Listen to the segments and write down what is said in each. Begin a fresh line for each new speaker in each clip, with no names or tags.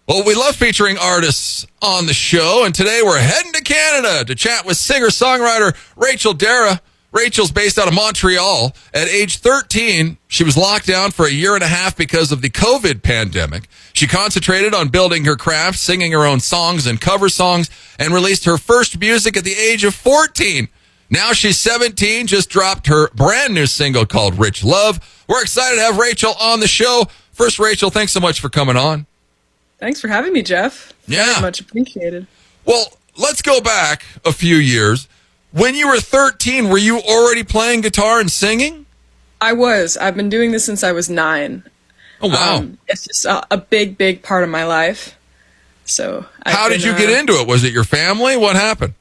Well, we love featuring artists on the show, and today we're heading to Canada to chat with singer-songwriter Rachel Dara. Rachel's based out of Montreal. At age 13, she was locked down for a year and a half because of the COVID pandemic. She concentrated on building her craft, singing her own songs and cover songs, and released her first music at the age of 14. Now she's 17, just dropped her brand new single called Rich Love. We're excited to have Rachel on the show. First, Rachel, thanks so much for coming on.
Thanks for having me, Jeff.
Yeah.
Very much appreciated.
Well, let's go back a few years. When you were 13, were you already playing guitar and singing?
I was. I've been doing this since I was 9.
Oh, wow.
It's just a big, big part of my life. So,
how did you get into it? Was it your family? What happened?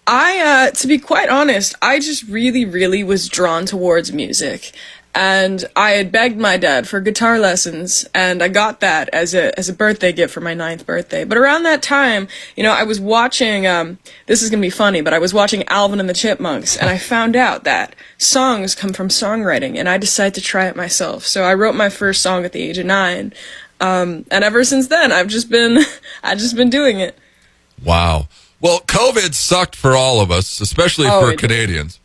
To be quite honest, I just really, really was drawn towards music. And I had begged my dad for guitar lessons, and I got that as a birthday gift for my 9th birthday. But around that time, I was watching, this is going to be funny, but I was watching Alvin and the Chipmunks, and I found out that songs come from songwriting, and I decided to try it myself. So I wrote my first song at the age of 9, and ever since then, I've just been doing it.
Wow. Well, COVID sucked for all of us, especially for Canadians.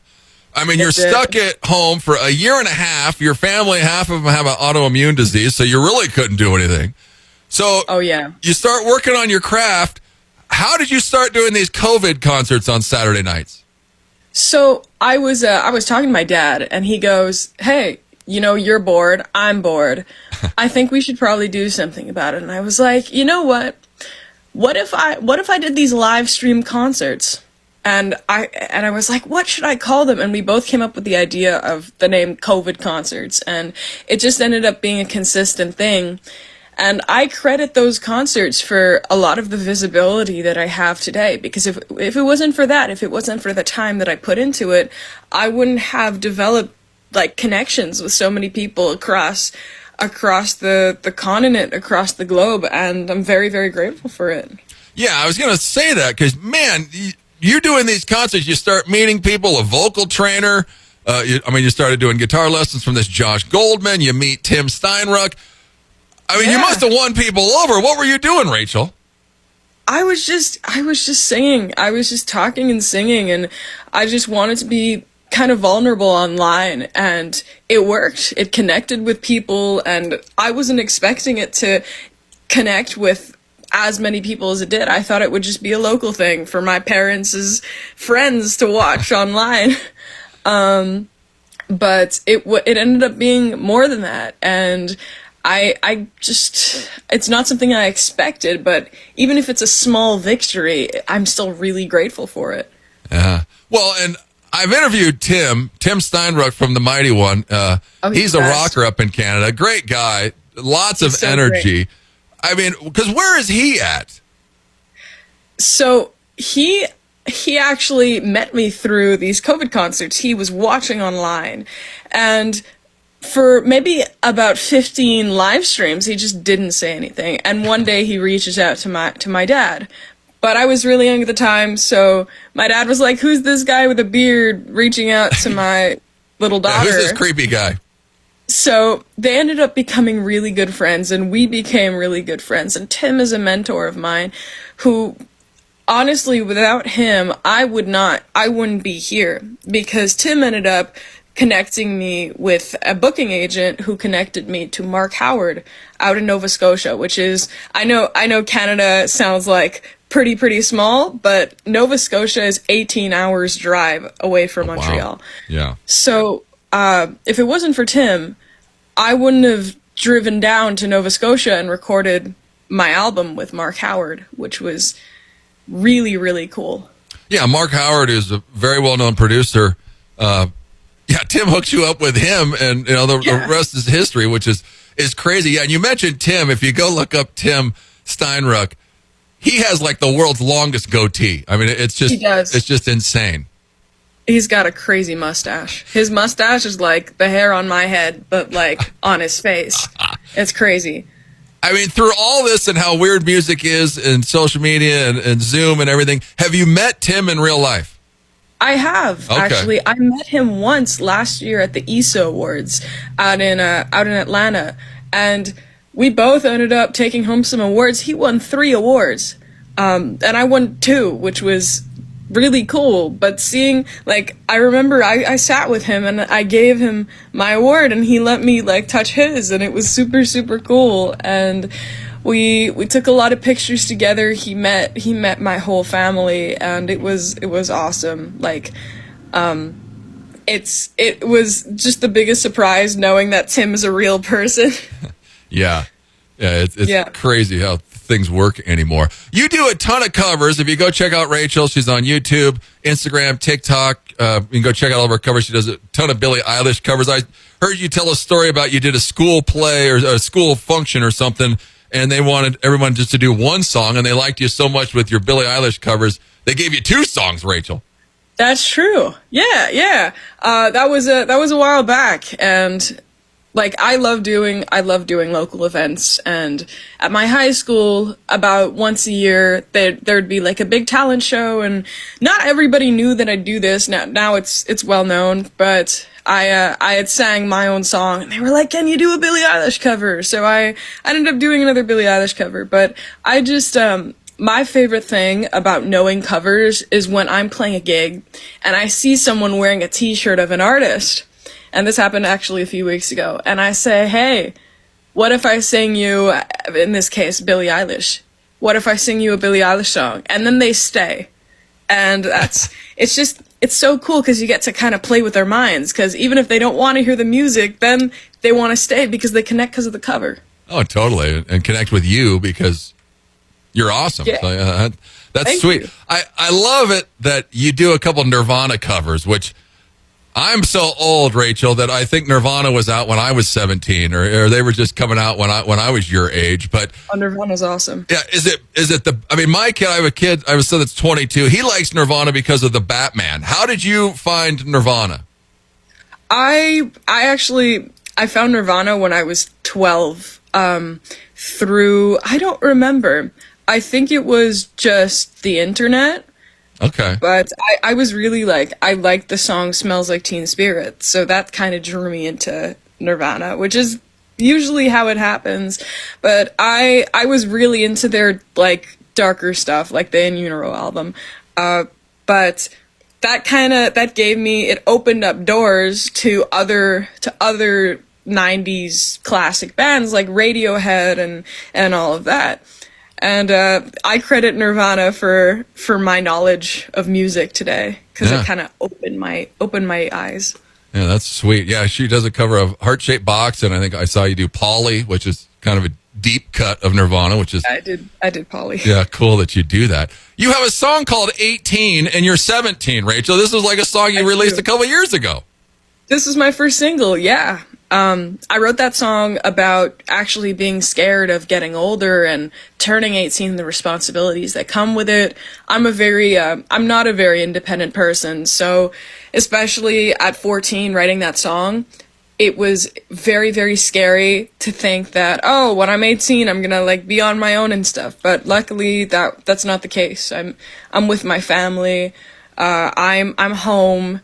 I mean, you're stuck at home for a year and a half. Your family, half of them have an autoimmune disease, so you really couldn't do anything. So you start working on your craft. How did you start doing these COVID concerts on Saturday nights?
So I was talking to my dad, and he goes, "Hey, you're bored. I'm bored. I think we should probably do something about it." And I was like, "You know what? What if I did these live stream concerts?" And I was like, what should I call them? And we both came up with the idea of the name COVID concerts, and it just ended up being a consistent thing. And I credit those concerts for a lot of the visibility that I have today, because if it wasn't for that, if it wasn't for the time that I put into it, I wouldn't have developed connections with so many people across the continent, across the globe, and I'm very, very grateful for it.
Yeah, I was going to say that because, man, you doing these concerts, you start meeting people, a vocal trainer. You started doing guitar lessons from this Josh Goldman. You meet Tim Steinruck. You must have won people over. What were you doing, Rachel?
I was just singing. I was just talking and singing, and I just wanted to be kind of vulnerable online, and it worked. It connected with people, and I wasn't expecting it to connect with as many people as it did. I thought it would just be a local thing for my parents' friends to watch online. But it ended up being more than that. And it's not something I expected, but even if it's a small victory, I'm still really grateful for it.
Yeah. Well, and I've interviewed Tim Steinruck from The Mighty One. He's a rocker up in Canada. Great guy. Lots of energy. Great. Because where is he at?
So he actually met me through these COVID concerts. He was watching online, and for maybe about 15 live streams, he just didn't say anything. And one day he reaches out to my dad. But I was really young at the time, so my dad was like, "Who's this guy with a beard reaching out to my little daughter?"
Yeah, who's this creepy guy?
So they ended up becoming really good friends, and we became really good friends. And Tim is a mentor of mine who, honestly, without him, I wouldn't be here, because Tim ended up connecting me with a booking agent who connected me to Mark Howard out in Nova Scotia, which is, I know Canada sounds like pretty small, but Nova Scotia is 18 hours drive away from Montreal.
Wow. Yeah.
So if it wasn't for Tim, I wouldn't have driven down to Nova Scotia and recorded my album with Mark Howard, which was really, really cool.
Yeah, Mark Howard is a very well-known producer. Tim hooks you up with him, and the rest is history, which is crazy. Yeah, and you mentioned Tim. If you go look up Tim Steinruck, he has the world's longest goatee. It's just insane.
He's got a crazy mustache. His mustache is like the hair on my head, but on his face. It's crazy.
Through all this and how weird music is and social media and Zoom and everything, have you met Tim in real life?
I have, actually. I met him once last year at the ESO Awards out in Atlanta. And we both ended up taking home some awards. He won 3 awards, and I won 2, which was really cool. But seeing, like, I remember I sat with him and I gave him my award, and he let me like touch his, and it was super, super cool. And we took a lot of pictures together. He met my whole family, and it was awesome. Like, it was just the biggest surprise knowing that Tim is a real person.
Yeah. It's crazy how things work anymore. You do a ton of covers. If you go check out Rachel, she's on YouTube, Instagram, TikTok. You can go check out all of her covers. She does a ton of Billie Eilish covers. I heard you tell a story about you did a school play or a school function or something, and they wanted everyone just to do one song, and they liked you so much with your Billie Eilish covers, they gave you 2 songs, Rachel.
That's true. Yeah. That was a while back, and like I love doing local events. And at my high school, about once a year, there'd be like a big talent show, and not everybody knew that I'd do this. Now it's well known, but I had sang my own song, and they were like, "Can you do a Billie Eilish cover?" So I ended up doing another Billie Eilish cover. But I just my favorite thing about knowing covers is when I'm playing a gig and I see someone wearing a t-shirt of an artist, and this happened actually a few weeks ago, and I say, "Hey, what if I sing you, in this case, Billie Eilish? What if I sing you a Billie Eilish song?" And then they stay. And it's so cool because you get to kind of play with their minds, because even if they don't want to hear the music, then they want to stay because they connect because of the cover.
Oh, totally. And connect with you because you're awesome.
Yeah.
So, that's
Thank
sweet.
you.
I love it that you do a couple Nirvana covers, which I'm so old, Rachel, that I think Nirvana was out when I was 17, or they were just coming out when I was your age. But
Nirvana's awesome.
yeah, is it my kid, I have a son that's 22. He likes Nirvana because of the Batman. How did you find Nirvana?
I found Nirvana when I was 12, through, I don't remember. I think it was just the internet.
Okay.
But I was really like, I liked the song Smells Like Teen Spirit, so that kind of drew me into Nirvana, which is usually how it happens. But I was really into their like darker stuff, like the In Utero album. But that gave me, it opened up doors to other 90s classic bands like Radiohead and all of that. And I credit Nirvana for my knowledge of music today, because it kind of opened my eyes.
Yeah, that's sweet. Yeah, she does a cover of Heart Shaped Box, and I think I saw you do Polly, which is kind of a deep cut of Nirvana, which is... I did Polly. Yeah, cool that you do that. You have a song called 18, and you're 17, Rachel. This was like a song you released a couple years ago.
This is my first single, yeah. I wrote that song about actually being scared of getting older and turning 18, the responsibilities that come with it. I'm not a very independent person, so especially at 14 writing that song, it was very, very scary to think that, oh, when I'm 18, I'm gonna like be on my own and stuff. But luckily that's not the case. I'm with my family. I'm home.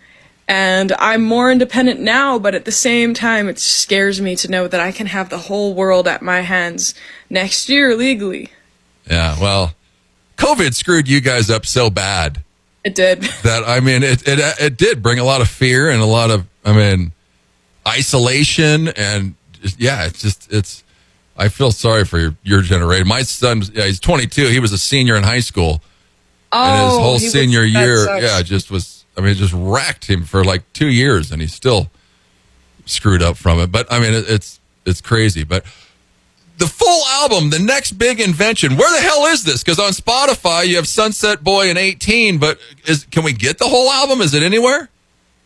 And I'm more independent now, but at the same time, it scares me to know that I can have the whole world at my hands next year legally. Yeah,
well, COVID screwed you guys up so bad.
It did.
That, I mean, it did bring a lot of fear and a lot of, isolation. And I feel sorry for your generation. My son, he's 22. He was a senior in high school. And his whole senior year, it just wrecked him for like 2 years, and he's still screwed up from it. But it's crazy. But the full album, the next big invention, where the hell is this? Because on Spotify you have Sunset Boy and 18, but can we get the whole album? Is it anywhere?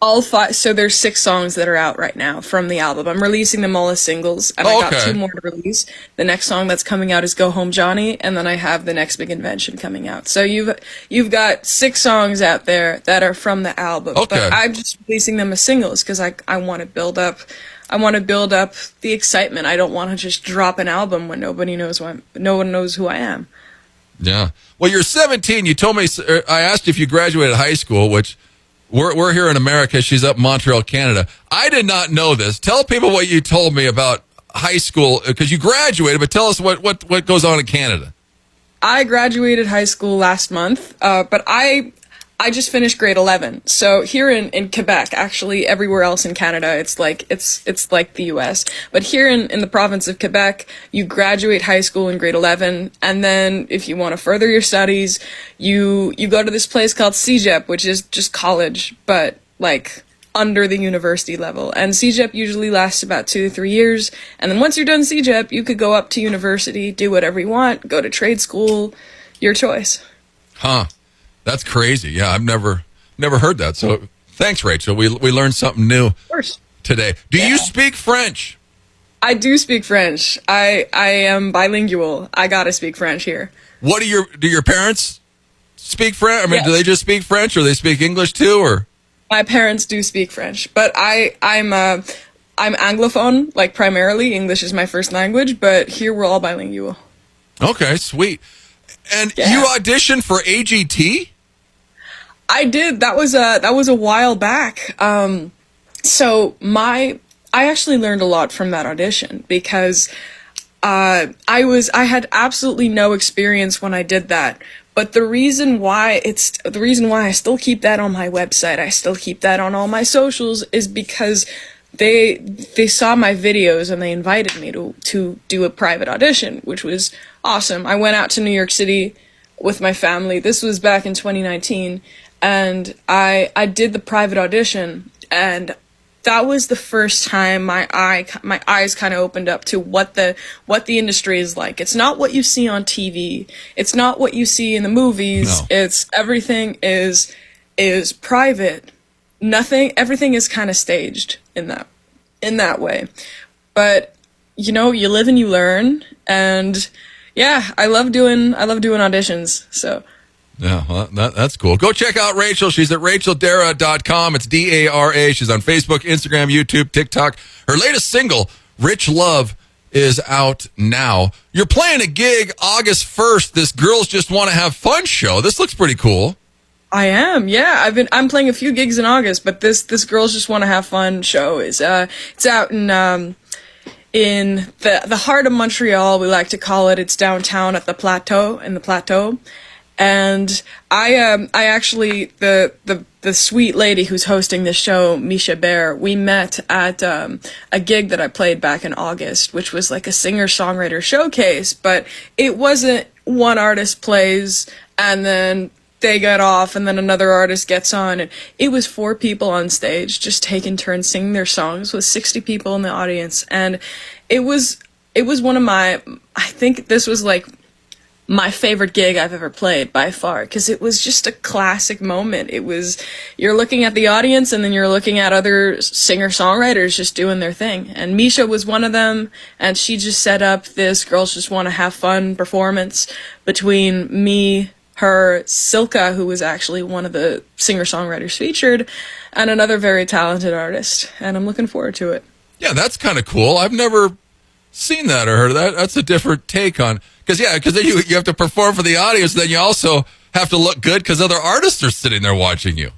All 5. So there's 6 songs that are out right now from the album. I'm releasing them all as singles, and I got 2 more to release. The next song that's coming out is Go Home Johnny, and then I have the next big invention coming out. So you've got 6 songs out there that are from the album.
Okay.
But I'm just releasing them as singles because I want to build up. I want to build up the excitement. I don't want to just drop an album when no one knows who I am.
Yeah. Well, you're 17. You told me, I asked you if you graduated high school, which we're here in America. She's up in Montreal, Canada. I did not know this. Tell people what you told me about high school, because you graduated, but tell us what goes on in Canada.
I graduated high school last month, but I just finished grade 11. So here in Quebec, actually everywhere else in Canada, it's like the US. But here in the province of Quebec, you graduate high school in grade 11, and then if you want to further your studies, you go to this place called CEGEP, which is just college, but like under the university level. And CEGEP usually lasts about 2 to 3 years. And then once you're done CEGEP, you could go up to university, do whatever you want, go to trade school, your choice.
Huh. That's crazy. Yeah, I've never heard that. So thanks, Rachel. We learned something new today. Do you speak French?
I do speak French. I am bilingual. I gotta speak French here.
Do your parents speak French? I mean,
Yes.
Do they just speak French, or they speak English too, or?
My parents do speak French, but I'm Anglophone, like primarily. English is my first language, but here we're all bilingual.
Okay, sweet. And
Yeah.
you auditioned for AGT?
I did. That was a while back. So I actually learned a lot from that audition because I had absolutely no experience when I did that. But the reason why I still keep that on my website, I still keep that on all my socials, is because they saw my videos and they invited me to do a private audition, which was awesome. I went out to New York City with my family. This was back in 2019, and I did the private audition, and that was the first time my eyes kind of opened up to what the industry is like. It's not what you see on TV. It's not what you see in the movies.
No.
It's everything is private. Everything is kind of staged in that way. But you live and you learn, and yeah, I love doing auditions. So
Yeah, well, that's cool. Go check out Rachel. She's at racheldara.com. It's Dara. She's on Facebook, Instagram, YouTube, TikTok. Her latest single, Rich Love, is out now. You're playing a gig August 1st, this Girls Just Want to Have Fun show. This looks pretty cool.
I am, yeah. I'm playing a few gigs in August, but this Girls Just Want to Have Fun show is it's out in the heart of Montreal, we like to call it. It's downtown at the Plateau, and I actually the sweet lady who's hosting this show, Misha Bear, we met at a gig that I played back in August, which was like a singer-songwriter showcase, but it wasn't one artist plays and then they get off and then another artist gets on, and it was 4 people on stage just taking turns singing their songs with 60 people in the audience. And it was one of I think this was like my favorite gig I've ever played by far, because it was just a classic moment. You're looking at the audience and then you're looking at other singer-songwriters just doing their thing. And Misha was one of them, and she just set up this Girls Just Want to Have Fun performance between me, her, Silka, who was actually one of the singer-songwriters featured, and another very talented artist. And I'm looking forward to it.
Yeah, that's kind of cool. I've never seen that or heard of that. That's a different take on, because then you have to perform for the audience, then you also have to look good because other artists are sitting there watching you.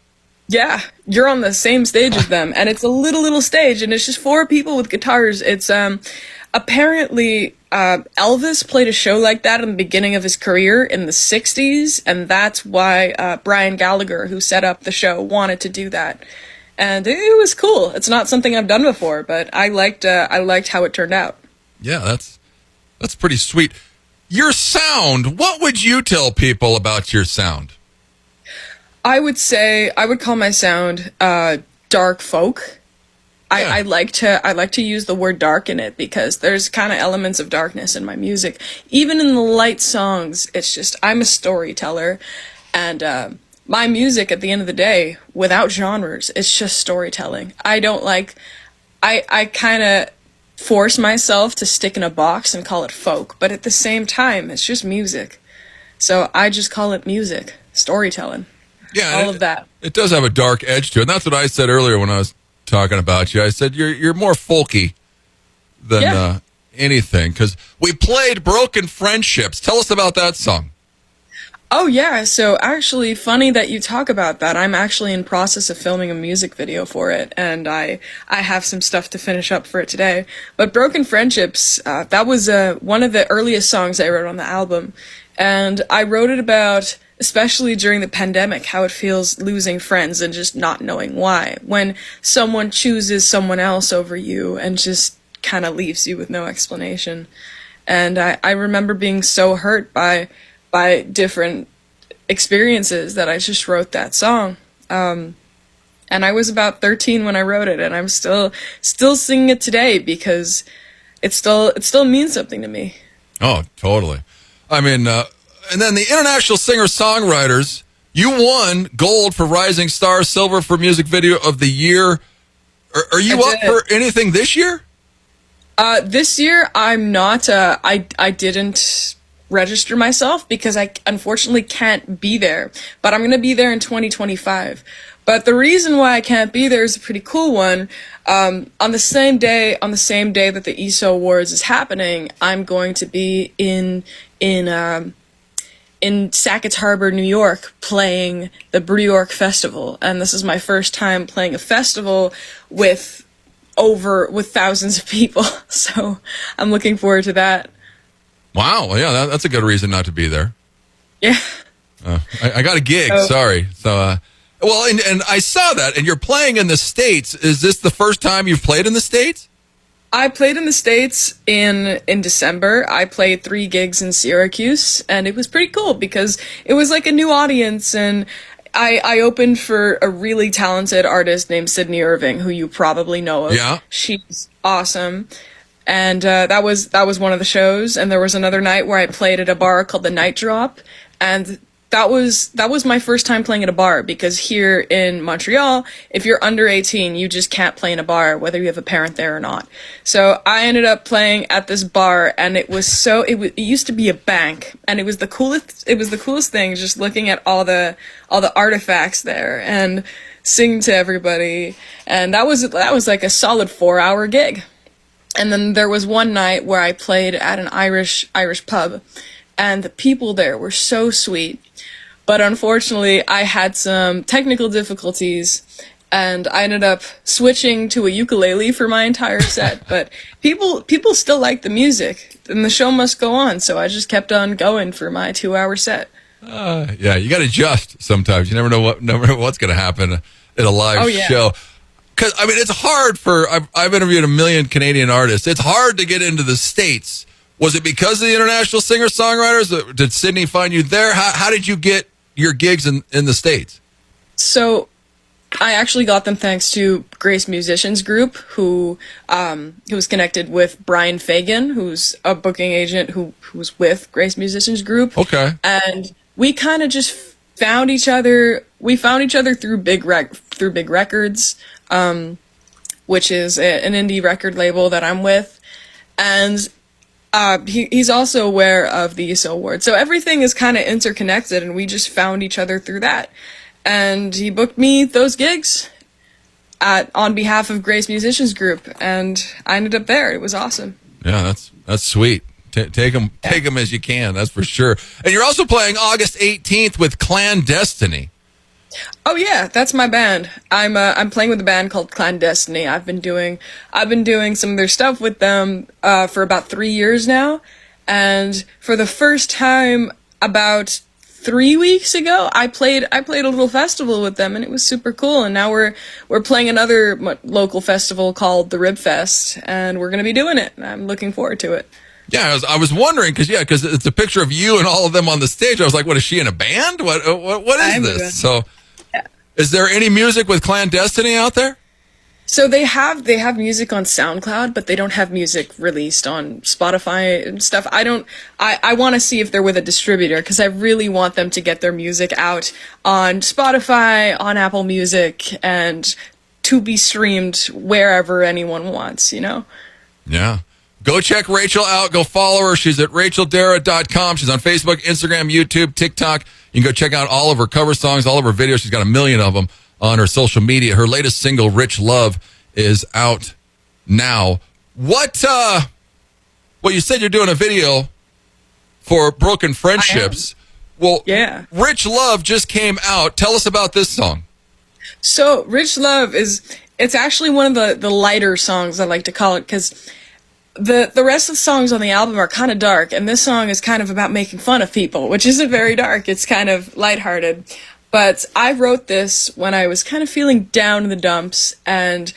Yeah, you're on the same stage as them, and it's a little stage, and it's just 4 people with guitars. It's apparently Elvis played a show like that in the beginning of his career in the 60s, and that's why Brian Gallagher, who set up the show, wanted to do that. And it was cool. It's not something I've done before, but I liked how it turned out.
Yeah, that's pretty sweet. Your sound, what would you tell people about your sound?
I would call my sound dark folk.
Yeah.
I like to use the word dark in it because there's kind of elements of darkness in my music. Even in the light songs, it's just, I'm a storyteller, and my music at the end of the day, without genres, it's just storytelling. I kind of force myself to stick in a box and call it folk, but at the same time, it's just music. So I just call it music, storytelling.
Yeah,
all of that.
It does have a dark edge to it. And that's what I said earlier when I was talking about you. I said you're more folky than anything, because we played Broken Friendships. Tell us about that song.
Oh yeah, so actually funny that you talk about that. I'm actually in process of filming a music video for it, and I have some stuff to finish up for it today. But Broken Friendships, that was one of the earliest songs I wrote on the album, and I wrote it about, especially during the pandemic, how it feels losing friends and just not knowing why. When someone chooses someone else over you and just kind of leaves you with no explanation. And I remember being so hurt by different experiences that I just wrote that song. And I was about 13 when I wrote it, and I'm still singing it today because it still means something to me.
Oh, totally. I mean, and then the International Singer-Songwriters, you won gold for Rising Star, silver for Music Video of the Year. Are you up for anything this year?
This year, I'm not. I didn't register myself because I unfortunately can't be there. But I'm going to be there in 2025. But the reason why I can't be there is a pretty cool one. On the same day that the ESO Awards is happening, I'm going to be in Sackett's Harbor, New York, playing the Brew Festival, and this is my first time playing a festival with thousands of people. So I'm looking forward to that.
Wow, well, yeah, that's a good reason not to be there.
Yeah.
I got a gig. Sorry. So, well, and I saw that, and you're playing in the States. Is this the first time you've played in the States?
I played in the States in December. I played 3 gigs in Syracuse, and it was pretty cool because it was like a new audience, and I opened for a really talented artist named Sydney Irving, who you probably know of.
Yeah.
She's awesome. And that was one of the shows, and there was another night where I played at a bar called the Night Drop, and that was my first time playing at a bar, because here in Montreal, if you're under 18, you just can't play in a bar, whether you have a parent there or not. So I ended up playing at this bar, and it used to be a bank, and it was the coolest thing, just looking at all the artifacts there and singing to everybody, and that was like a solid 4-hour gig. And then there was one night where I played at an Irish pub, and the people there were so sweet. But unfortunately, I had some technical difficulties, and I ended up switching to a ukulele for my entire set. But people still like the music, and the show must go on, so I just kept on going for my 2-hour set.
Yeah, you got to adjust sometimes. You never know what's going to happen in a live show. Because, I mean, it's hard I've interviewed a million Canadian artists. It's hard to get into the States. Was it because of the International Singer-Songwriters? Did Sydney find you there? How did you get your gigs in the States?
So I actually got them thanks to Grace Musicians Group, who was connected with Brian Fagan, who's a booking agent who was with Grace Musicians Group.
Okay.
And we kind of just found each other. We found each other through Big Records, which is an indie record label that I'm with, and he's also aware of the ESO Award. So everything is kind of interconnected, and we just found each other through that. And he booked me those gigs on behalf of Grace Musicians Group, and I ended up there. It was awesome. Yeah,
that's sweet. Take them as you can. That's for sure. And you're also playing August 18th with Clandestiny.
Oh yeah, that's my band. I'm playing with a band called Clandestiny. I've been doing some of their stuff with them for about 3 years now, and for the first time about 3 weeks ago, I played a little festival with them, and it was super cool. And now we're playing another local festival called the Rib Fest, and we're gonna be doing it. And I'm looking forward to it.
Yeah, I was wondering because it's a picture of you and all of them on the stage. I was like, what is she in a band? What is this? So. Is there any music with Clandestiny out there?
So they have music on SoundCloud, but they don't have music released on Spotify and stuff. I want to see if they're with a distributor, because I really want them to get their music out on Spotify, on Apple Music, and to be streamed wherever anyone wants, you know?
Yeah. Go check Rachel out. Go follow her. She's at racheldara.com. She's on Facebook, Instagram, YouTube, TikTok. You can go check out all of her cover songs, all of her videos. She's got 1 million of them on her social media. Her latest single, Rich Love, is out now. Well, you said you're doing a video for Broken Friendships. Well,
Yeah.
Rich Love just came out. Tell us about this song.
So Rich Love it's actually one of the lighter songs, I like to call it, because the rest of the songs on the album are kind of dark, and this song is kind of about making fun of people, which isn't very dark. It's kind of lighthearted. But I wrote this when I was kind of feeling down in the dumps, and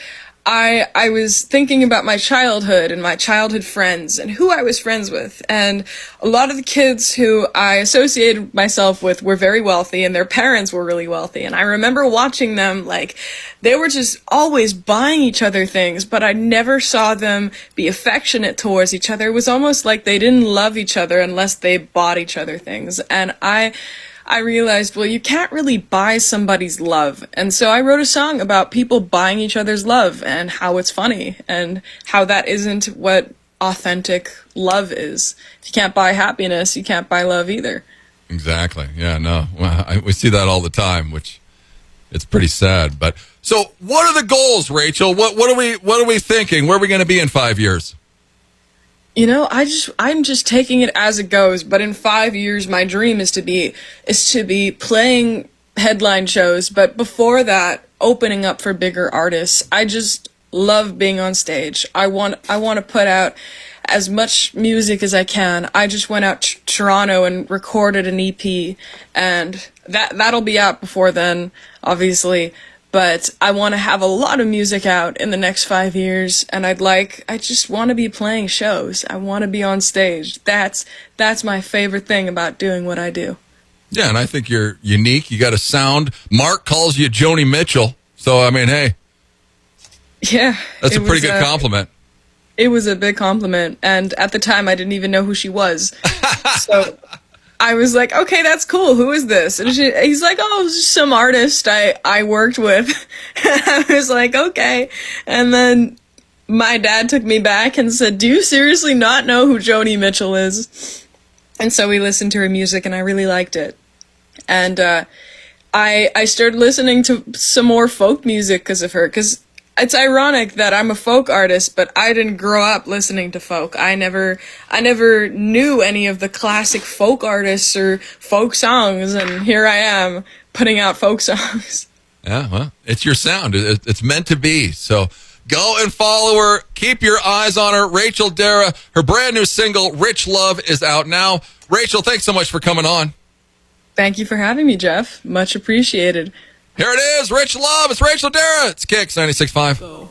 I was thinking about my childhood and my childhood friends and who I was friends with. And a lot of the kids who I associated myself with were very wealthy, and their parents were really wealthy. And I remember watching them, like, they were just always buying each other things, but I never saw them be affectionate towards each other. It was almost like they didn't love each other unless they bought each other things. And I realized, well, you can't really buy somebody's love. And so I wrote a song about people buying each other's love and how it's funny and how that isn't what authentic love is. If you can't buy happiness, you can't buy love either.
Exactly. Yeah, no. Well, we see that all the time, which it's pretty sad. But so what are the goals, Rachel? What are we thinking? Where are we going to be in 5 years?
You know, I'm just taking it as it goes, but in 5 years my dream is to be playing headline shows, but before that, opening up for bigger artists. I just love being on stage. I want to put out as much music as I can. I just went out to Toronto and recorded an EP, and that'll be out before then, obviously. But I want to have a lot of music out in the next 5 years, and I just want to be playing shows. I want to be on stage. That's my favorite thing about doing what I do.
Yeah, and I think you're unique. You got a sound. Mark calls you Joni Mitchell. So, I mean, hey.
Yeah.
That's a pretty good compliment.
It was a big compliment, and at the time I didn't even know who she was. So I was like, okay, that's cool. Who is this? And he's like, oh, it's just some artist I worked with. And I was like, okay. And then my dad took me back and said, do you seriously not know who Joni Mitchell is? And so we listened to her music, and I really liked it. And I started listening to some more folk music because of her, because it's ironic that I'm a folk artist, but I didn't grow up listening to folk. I never knew any of the classic folk artists or folk songs, and here I am putting out folk songs.
Yeah, well, it's your sound. It's meant to be. So go and follow her. Keep your eyes on her. Rachel Dara, her brand new single, Rich Love, is out now. Rachel, thanks so much for coming on.
Thank you for having me, Jeff. Much appreciated.
Here it is, Rich Love. It's Rachel Dara. It's KIX 96.5.